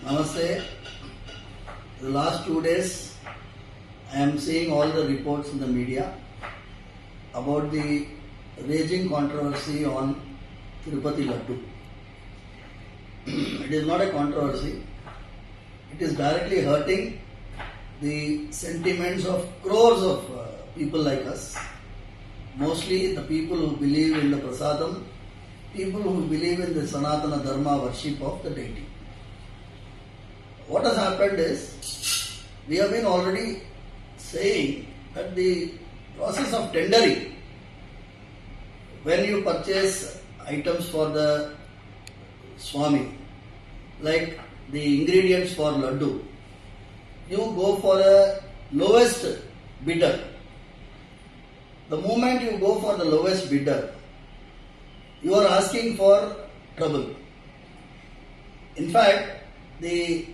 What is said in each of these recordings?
Namaste. The last 2 days, I am seeing all the reports in the media about the raging controversy on Tirupati Laddu. It is not a controversy. It is directly hurting the sentiments of crores of people like us. Mostly the people who believe in the prasadam, people who believe in the Sanatana Dharma worship of the deity. What has happened is, we have been already saying that the process of tendering, when you purchase items for the Swami, like the ingredients for Laddu, you go for a lowest bidder. The moment you go for the lowest bidder, you are asking for trouble. In fact, the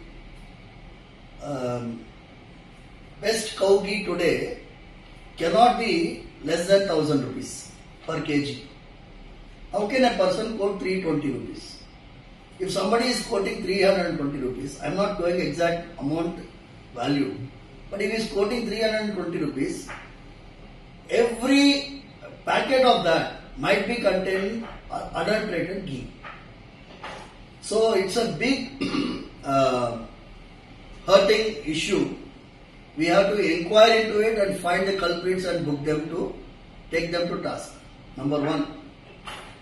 best cow ghee today cannot be less than 1000 rupees per kg. How can a person quote 320 rupees? If somebody is quoting 320 rupees, I am not going exact amount value, but if he is quoting 320 rupees, every packet of that might be containing adulterated ghee. So it's a big hurting issue. We have to inquire into it and find the culprits and book them to take them to task. Number one.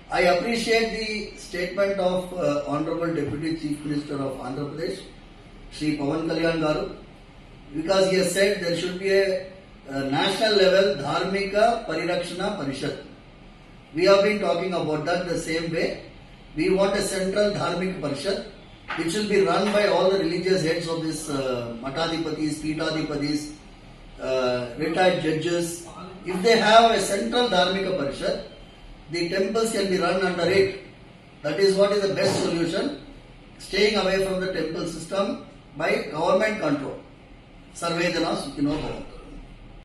I appreciate the statement of Honorable Deputy Chief Minister of Andhra Pradesh, Shri Pawan Kalyan Garu, because he has said there should be a national level Dharmika Parirakshana Parishad. We have been talking about that the same way. We want a central Dharmika Parishad which will be run by all the religious heads of this Matadipatis, Pitadipatis, retired judges. If they have a central Dharmika Parishad, the temples can be run under it. That is what is the best solution. Staying away from the temple system by government control. Sarvedana Sukhino Bhavantu.